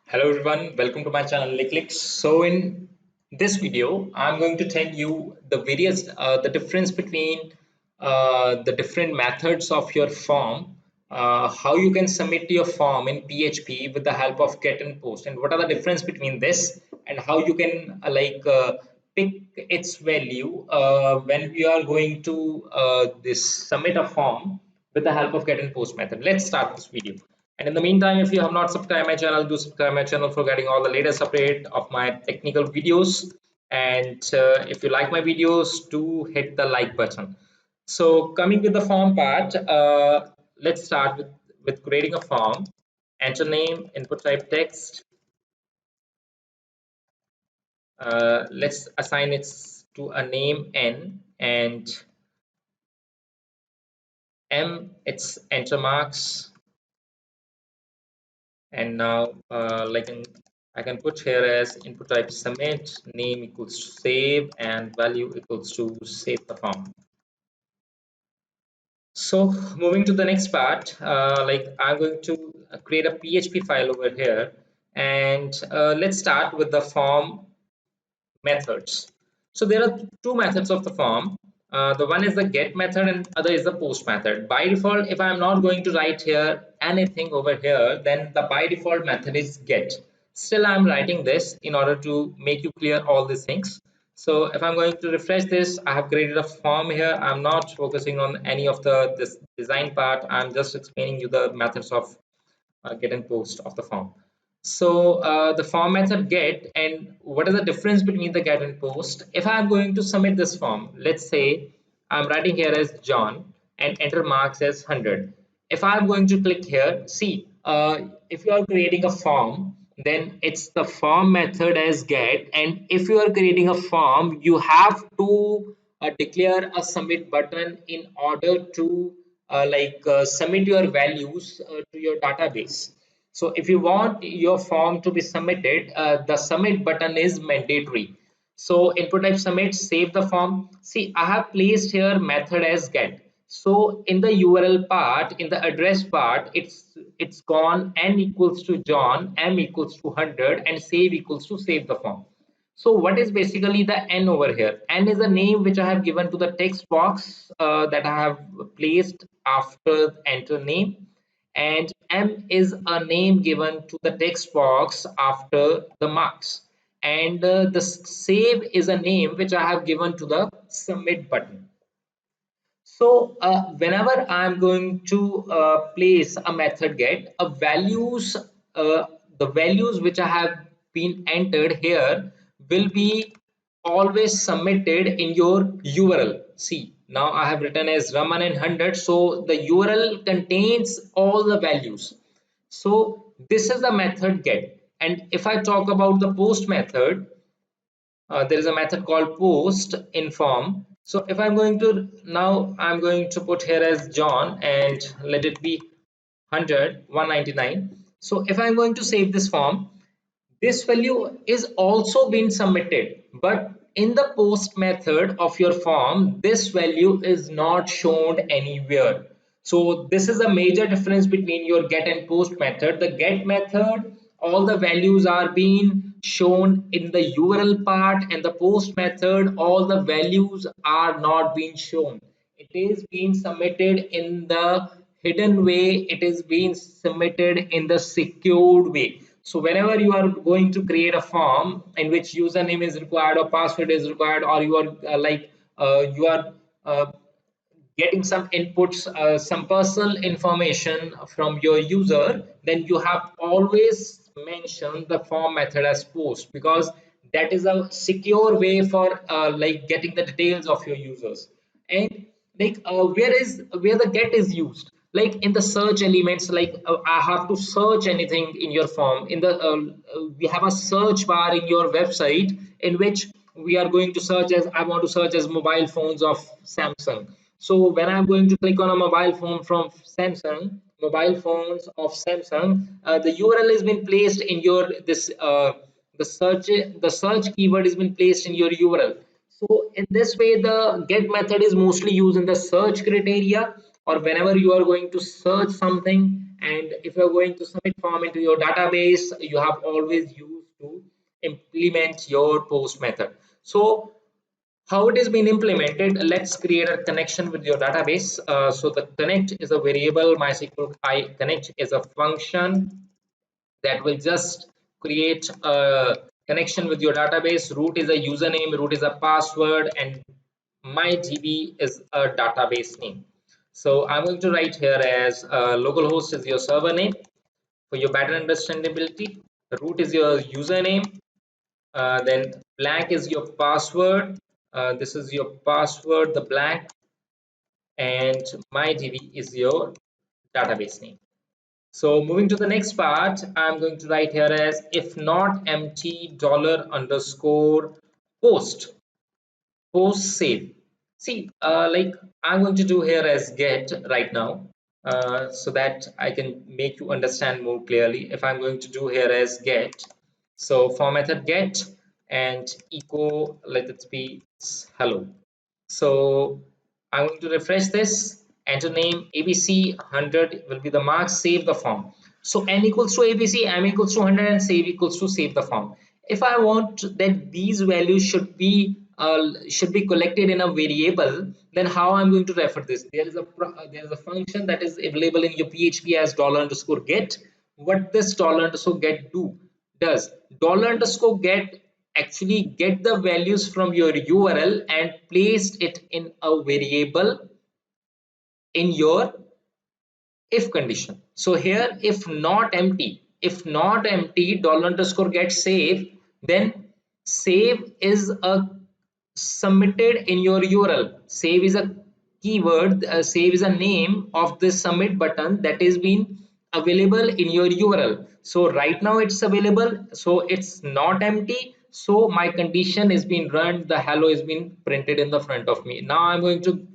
Hello everyone, welcome to my channel Licklix. So in this video, I'm going to tell you the difference between the different methods of your form, how you can submit your form in PHP with the help of get and post, and what are the difference between this, and how you can pick its value when we are going to this submit a form with the help of get and post method. Let's start this video. And in the meantime, if you have not subscribed my channel, do subscribe my channel for getting all the latest update of my technical videos. And if you like my videos, do hit the like button. So coming with the form part, let's start with creating a form. Enter name, input type text. Let's assign it to a name N, and M, it's enter marks. And now I can put here as input type submit, name equals to save, and value equals to save the form. So moving to the next part, I'm going to create a PHP file over here, and let's start with the form methods. So there are two methods of the form. The one is the get method and other is the post method. By default, if I'm not going to write here anything over here, then the by default method is get. Still, I'm writing this in order to make you clear all these things. So if I'm going to refresh this, I have created a form here. I'm not focusing on any of this design part. I'm just explaining you the methods of get and post of the form. So the form method get, and what is the difference between the get and post? If I'm going to submit this form, let's say I'm writing here as John and enter marks as 100. If I'm going to click here, see, if you are creating a form, then it's the form method as get, and if you are creating a form, you have to declare a submit button in order to submit your values to your database. So if you want your form to be submitted, the submit button is mandatory. So input type submit, save the form. See, I have placed here method as get. So in the URL part, in the address part, it's gone n equals to John, m equals to 100, and save equals to save the form. So what is basically the n over here? N is a name which I have given to the text box that I have placed after enter name, and M is a name given to the text box after the marks, and the save is a name which I have given to the submit button. So whenever I'm going to place a method get, uh, the values which I have been entered here will be always submitted in your URL. See, now I have written as Raman and 100, so the URL contains all the values. So this is the method get. And if I talk about the post method, there is a method called post in form. So if I'm going to now I'm going to put here as John and let it be 100 199. So if I'm going to save this form, this value is also been submitted, but in the post method of your form, this value is not shown anywhere. So this is a major difference between your get and post method. The get method, all the values are being shown in the URL part, and the post method, all the values are not being shown. It is being submitted in the hidden way. It is being submitted in the secured way. So whenever you are going to create a form in which username is required or password is required, or you are you are getting some inputs, some personal information from your user, then you have always mentioned the form method as post, because that is a secure way for getting the details of your users. And where the get is used, like in the search elements, I have to search anything in your form. In the we have a search bar in your website in which we are going to search as, I want to search as mobile phones of Samsung. So when I'm going to click on a mobile phone from Samsung, mobile phones of Samsung, the URL has been placed in your this the search keyword has been placed in your URL. So in this way, the get method is mostly used in the search criteria, or whenever you are going to search something and if you're going to submit form into your database, you have always used to implement your post method. So how it is being implemented, let's create a connection with your database. So the connect is a variable. MySQL I connect is a function that will just create a connection with your database. Root is a username, root is a password, and MyDB is a database name. So I'm going to write here as localhost is your server name for your better understandability. Root is your username, then blank is your password. This is your password, the blank, and MyDB is your database name. So moving to the next part, I'm going to write here as if not empty dollar underscore post save. See, like I'm going to do here as get right now, so that I can make you understand more clearly. If I'm going to do here as get, so for method get and echo, let it be hello. So I'm going to refresh this, enter name ABC, 100 will be the mark, save the form. So n equals to ABC, m equals to 100, and save equals to save the form. If I want that these values should be collected in a variable, then how I'm going to refer this? There is a function that is available in your PHP as dollar underscore get. What this dollar underscore get does dollar underscore get actually get the values from your URL and placed it in a variable in your if condition. So here if not empty dollar underscore get save, then save is a submitted in your URL. Save is a keyword, save is a name of this submit button that is being available in your URL. So right now it's available, so it's not empty. So my condition is being run, the hello is being printed in the front of me. Now I'm going to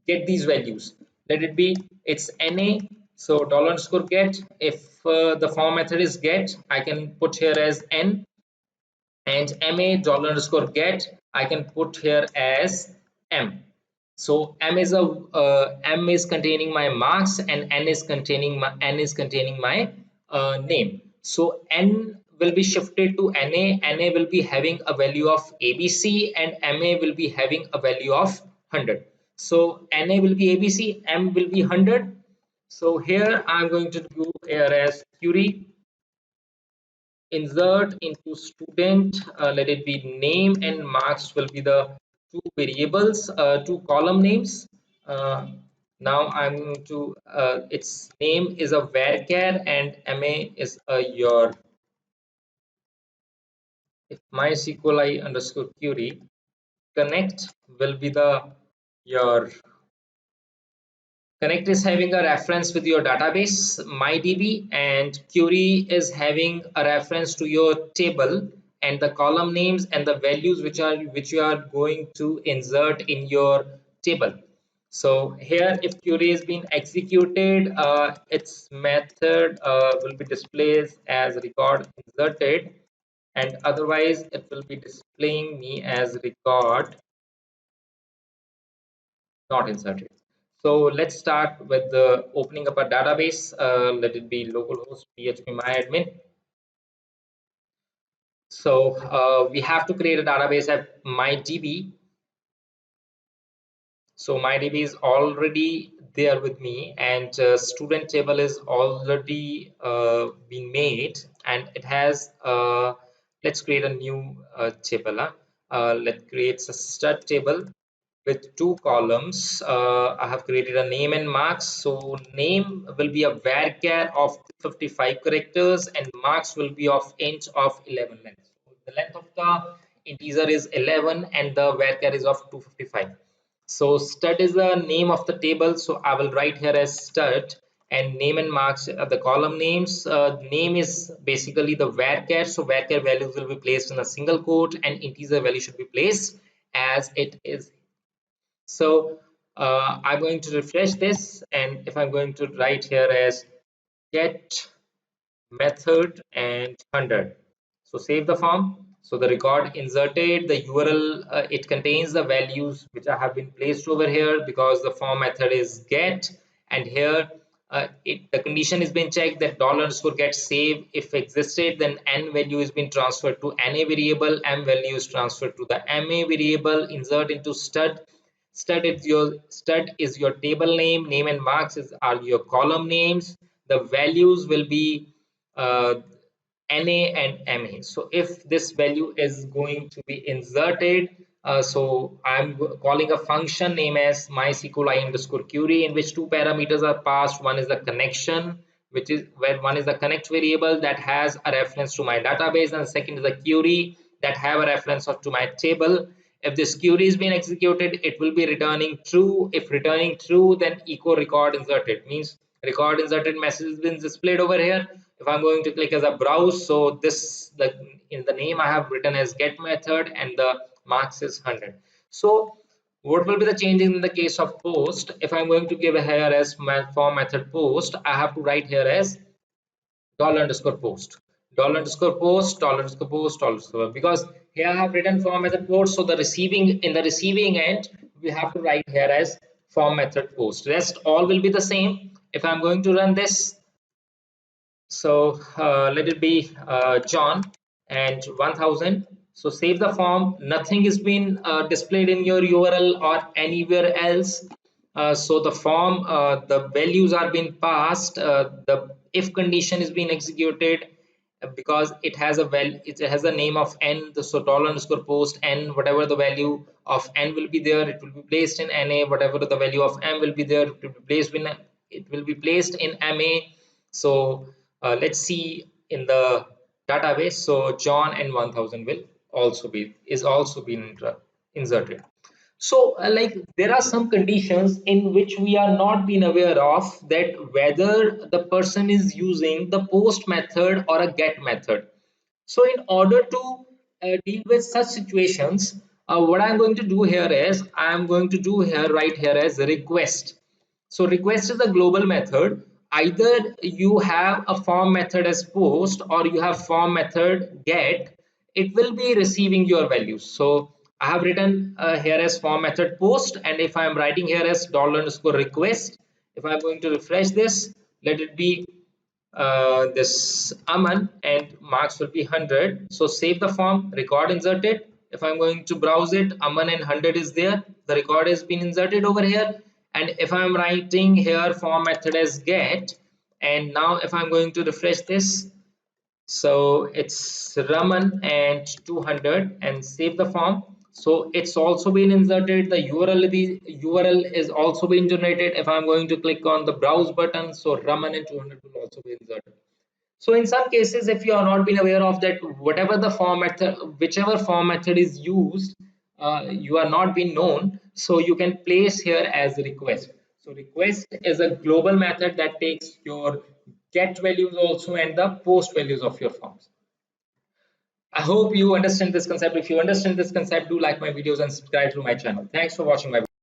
get these values. Let it be it's NA. So dollar underscore get, if the form method is get, I can put here as N, and ma dollar underscore get I can put here as m. So m is containing my marks, and n is containing my name. So n will be shifted to na will be having a value of abc, and ma will be having a value of 100. So na will be abc, m will be 100. So here I'm going to do here as query insert into student, let it be name and marks will be the two variables, two column names. Now I'm going to its name is a varchar and ma is a your. If mysqli underscore query connect will be the your connect is having a reference with your database MyDB, and query is having a reference to your table and the column names and the values which you are going to insert in your table. So here, if query is being executed, its method will be displayed as record inserted, and otherwise it will be displaying me as record not inserted. So let's start with the opening up a database. Let it be localhost phpMyAdmin. So we have to create a database at MyDB. So MyDB is already there with me, and student table is already being made, and it has let's create a new table. Let's create a stud table with two columns. I have created a name and marks. So name will be a varchar of 55 characters, and marks will be of int of 11 length. So the length of the integer is 11 and the varchar is of 255. So stud is the name of the table. So I will write here as stud, and name and marks are the column names. Name is basically the varchar. So varchar values will be placed in a single quote, and integer value should be placed as it is. So I'm going to refresh this, and if I'm going to write here as get method and 100, so save the form. So the record inserted, the URL, it contains the values which have been placed over here because the form method is get, and here the condition is being checked that dollar underscore get save if existed, then n value is being transferred to na variable, m value is transferred to the ma variable, insert into stud. Stud is your table name and marks are your column names. The values will be uh, NA and MA. So if this value is going to be inserted, so I'm calling a function name as MySQLi underscore query, in which two parameters are passed. One is the connection, which is where one is the connect variable that has a reference to my database, and the second is the query that have a reference to my table. If this query is being executed, it will be returning true. If returning true, then echo record inserted, means record inserted message has been displayed over here. If I'm going to click as a browse, so this in the name I have written as get method and the marks is 100. So what will be the changes in the case of post? If I'm going to give here as my form method post, I have to write here as dollar underscore post, dollar underscore post, dollar underscore post, dollar underscore, because here I have written form method post. So the receiving end, we have to write here as form method post. Rest all will be the same. If I'm going to run this, so let it be John and 1000. So save the form. Nothing is being displayed in your URL or anywhere else. So the form, the values are being passed. The if condition is being executed, because it has a it has a name of n. So dollar underscore post n, whatever the value of n will be there, it will be placed in na. Whatever the value of m will be there, it will be placed in ma. So let's see in the database. So John and 1000 will also be inserted. So like there are some conditions in which we are not being aware of, that whether the person is using the post method or a get method. So in order to deal with such situations, what I'm going to do here is I'm going to do here right here as a request. So request is a global method. Either you have a form method as post or you have form method get, it will be receiving your values. So I have written here as form method post, and if I'm writing here as dollar underscore request, if I'm going to refresh this, let it be this Aman and marks will be 100. So save the form, record inserted. If I'm going to browse it, Aman and 100 is there. The record has been inserted over here. And if I'm writing here form method as get, and now if I'm going to refresh this, so it's Raman and 200 and save the form. So it's also been inserted. The URL is also being generated. If I'm going to click on the browse button, so Raman and 200 will also be inserted. So in some cases, if you are not been aware of that, whatever the form method, whichever form method is used, you are not being known, so you can place here as request. So request is a global method that takes your get values also and the post values of your forms. I hope you understand this concept. If you understand this concept, do like my videos and subscribe to my channel. Thanks for watching my video.